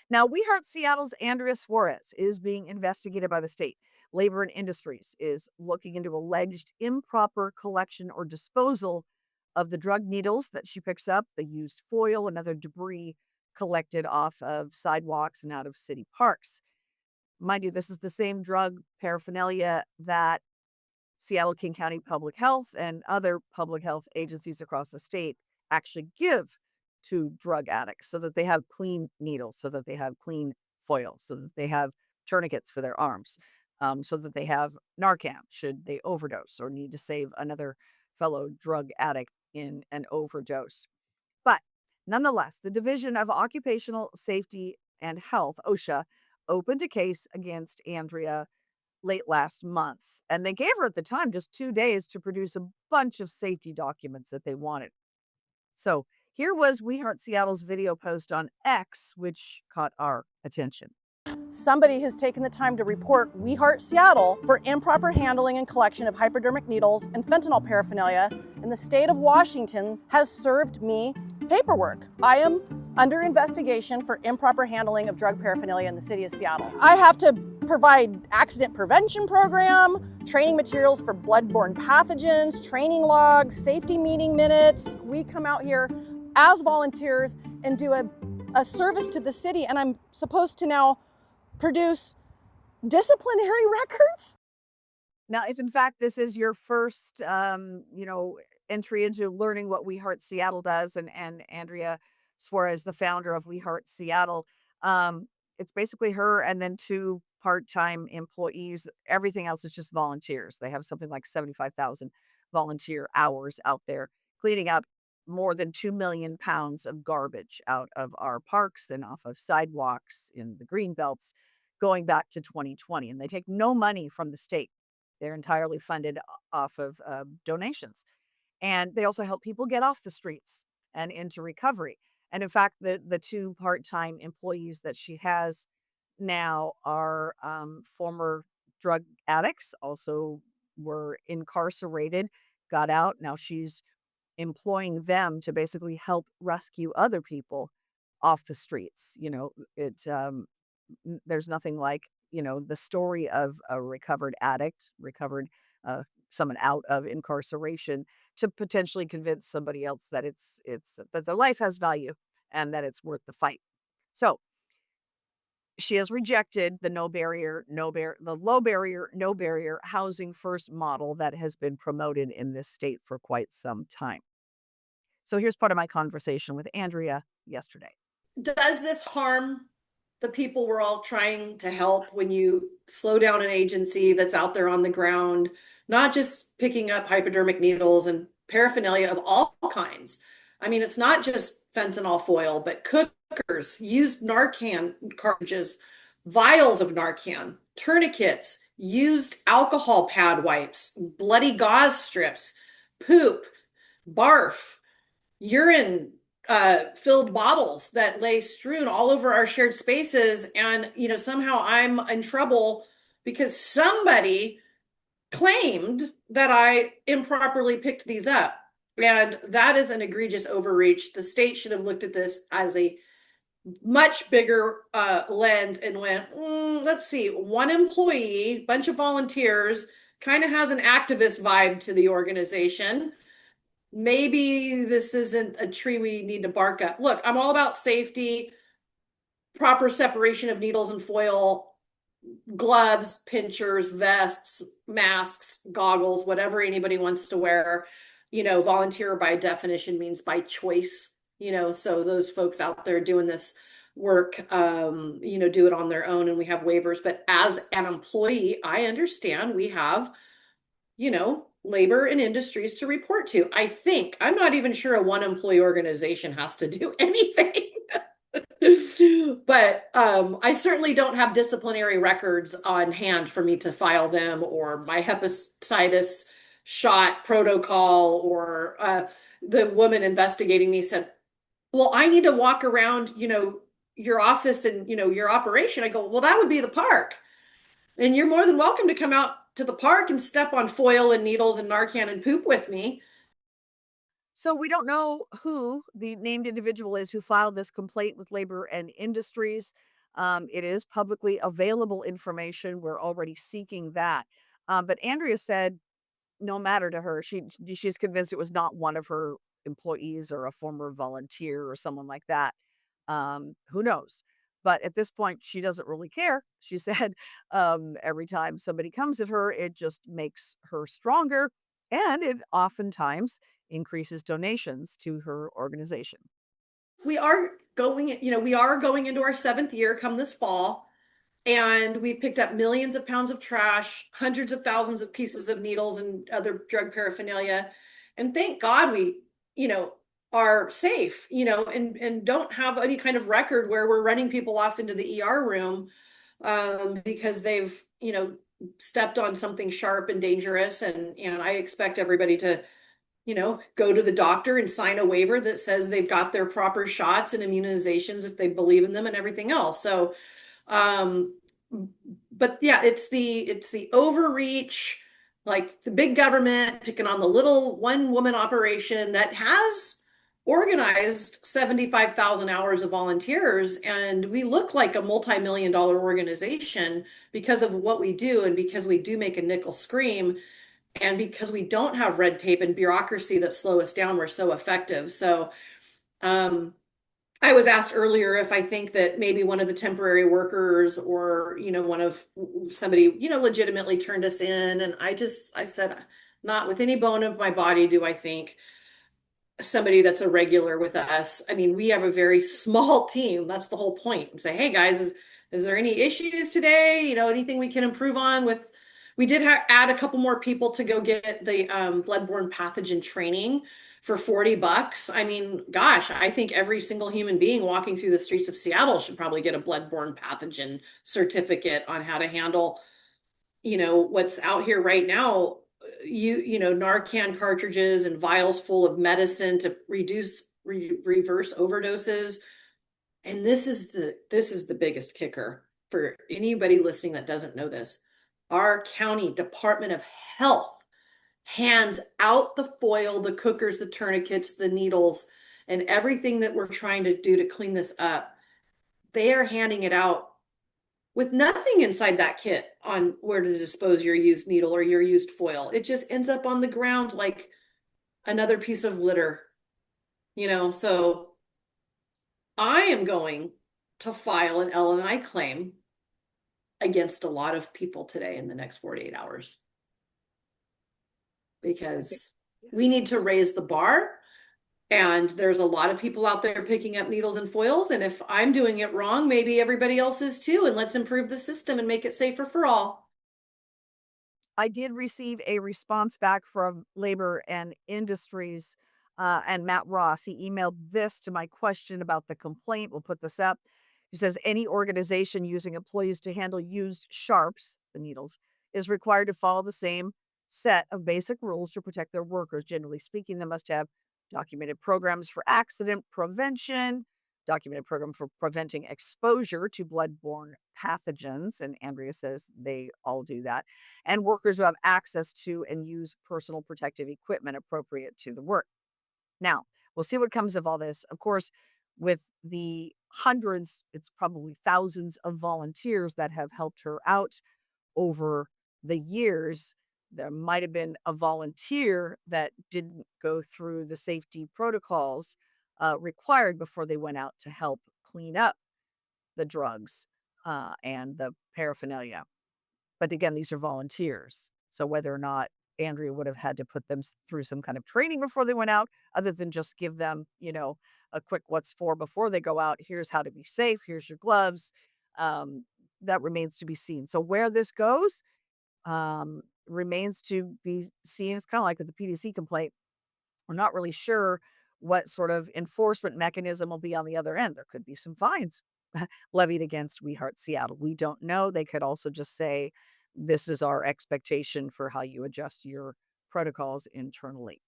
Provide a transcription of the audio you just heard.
Now, We Heart Seattle's Andrea Suarez is being investigated by the state. Labor and Industries is looking into alleged improper collection or disposal of the drug needles that she picks up, the used foil, and other debris collected off of sidewalks and out of city parks. Mind you, this is the same drug paraphernalia that Seattle King County Public Health and other public health agencies across the state actually give to drug addicts so that they have clean needles, so that they have clean foil, so that they have tourniquets for their arms, so that they have Narcan should they overdose or need to save another fellow drug addict in an overdose. But nonetheless, the Division of Occupational Safety and Health, OSHA, opened a case against Andrea late last month. And they gave her at the time just 2 days to produce a bunch of safety documents that they wanted. So here was We Heart Seattle's video post on X, which caught our attention. Somebody has taken the time to report We Heart Seattle for improper handling and collection of hypodermic needles and fentanyl paraphernalia, and the state of Washington has served me paperwork. I am under investigation for improper handling of drug paraphernalia in the city of Seattle. I have to provide accident prevention program, training materials for bloodborne pathogens, training logs, safety meeting minutes. We come out here as volunteers and do a service to the city, and I'm supposed to now produce disciplinary records? Now, if in fact this is your first, entry into learning what We Heart Seattle does, and Andrea Suarez, the founder of We Heart Seattle, it's basically her and then two part-time employees. Everything else is just volunteers. They have something like 75,000 volunteer hours out there cleaning up more than 2 million pounds of garbage out of our parks and off of sidewalks in the greenbelts going back to 2020. And they take no money from the state. They're entirely funded off of donations. And they also help people get off the streets and into recovery. And in fact, the two part-time employees that she has now are former drug addicts, also were incarcerated, got out. Now she's employing them to basically help rescue other people off the streets. There's nothing like, the story of a recovered addict, recovered someone out of incarceration to potentially convince somebody else that it's that their life has value and that it's worth the fight. So she has rejected the low barrier, no barrier housing first model that has been promoted in this state for quite some time. So here's part of my conversation with Andrea yesterday. Does this harm the people we're all trying to help when you slow down an agency that's out there on the ground, not just picking up hypodermic needles and paraphernalia of all kinds? I mean, it's not just fentanyl foil, but cookers, used Narcan cartridges, vials of Narcan, tourniquets, used alcohol pad wipes, bloody gauze strips, poop, barf, urine filled bottles that lay strewn all over our shared spaces. And, somehow I'm in trouble because somebody claimed that I improperly picked these up. And that is an egregious overreach. The state should have looked at this as a much bigger lens and went, let's see, one employee, bunch of volunteers, kind of has an activist vibe to the organization. Maybe this isn't a tree we need to bark up. Look, I'm all about safety, proper separation of needles and foil, gloves, pinchers, vests, masks, goggles, whatever anybody wants to wear. Volunteer by definition means by choice, so those folks out there doing this work, do it on their own, and we have waivers. But as an employee, I understand we have, labor and industries to report to. I'm not even sure a one employee organization has to do anything. But I certainly don't have disciplinary records on hand for me to file them, or my hepatitis shot protocol, or the woman investigating me said, well, I need to walk around, your office and, your operation. I go, well, that would be the park. And you're more than welcome to come out to the park and step on foil and needles and Narcan and poop with me. So we don't know who the named individual is who filed this complaint with Labor and Industries. It is publicly available information. We're already seeking that. But Andrea said no matter to her, she's convinced it was not one of her employees or a former volunteer or someone like that. Who knows? But at this point, she doesn't really care. She said every time somebody comes at her, it just makes her stronger, and it oftentimes increases donations to her organization. We are going into our seventh year come this fall. And we've picked up millions of pounds of trash, hundreds of thousands of pieces of needles and other drug paraphernalia. And thank God we, you know, are safe, and don't have any kind of record where we're running people off into the ER room because they've, stepped on something sharp and dangerous. And I expect everybody to, go to the doctor and sign a waiver that says they've got their proper shots and immunizations if they believe in them and everything else. So um, but yeah, it's the overreach, like the big government picking on the little one woman operation that has organized 75,000 hours of volunteers, and we look like a multi-million dollar organization because of what we do, and because we do make a nickel scream, and because we don't have red tape and bureaucracy that slow us down. We're so effective. So um I was asked earlier if I think that maybe one of the temporary workers, or, one of somebody, legitimately turned us in. And I said, not with any bone of my body do I think somebody that's a regular with us. I mean, we have a very small team. That's the whole point. And say, hey guys, is there any issues today? Anything we can improve on with, we did add a couple more people to go get the bloodborne pathogen training for $40. I mean, gosh, I think every single human being walking through the streets of Seattle should probably get a bloodborne pathogen certificate on how to handle, what's out here right now. Narcan cartridges and vials full of medicine to reverse overdoses. And this is the biggest kicker for anybody listening that doesn't know this. Our county Department of Health hands out the foil, the cookers, the tourniquets, the needles, and everything that we're trying to do to clean this up. They are handing it out with nothing inside that kit on where to dispose your used needle or your used foil. It just ends up on the ground like another piece of litter, So I am going to file an L&I claim against a lot of people today in the next 48 hours Okay. because we need to raise the bar. And there's a lot of people out there picking up needles and foils. And if I'm doing it wrong, maybe everybody else is too. And let's improve the system and make it safer for all. I did receive a response back from Labor and Industries and Matt Ross. He emailed this to my question about the complaint. We'll put this up. He says any organization using employees to handle used sharps, the needles, is required to follow the same set of basic rules to protect their workers. Generally speaking, they must have documented programs for accident prevention, documented program for preventing exposure to bloodborne pathogens. And Andrea says they all do that, and workers who have access to and use personal protective equipment appropriate to the work. Now, we'll see what comes of all this. Of course, with the hundreds, it's probably thousands of volunteers that have helped her out over the years. There might have been a volunteer that didn't go through the safety protocols required before they went out to help clean up the drugs and the paraphernalia. But again, these are volunteers. So whether or not Andrea would have had to put them through some kind of training before they went out, other than just give them, a quick what's for before they go out. Here's how to be safe. Here's your gloves. That remains to be seen. So where this goes remains to be seen. It's kind of like with the PDC complaint. We're not really sure what sort of enforcement mechanism will be on the other end. There could be some fines levied against We Heart Seattle. We don't know. They could also just say, this is our expectation for how you adjust your protocols internally.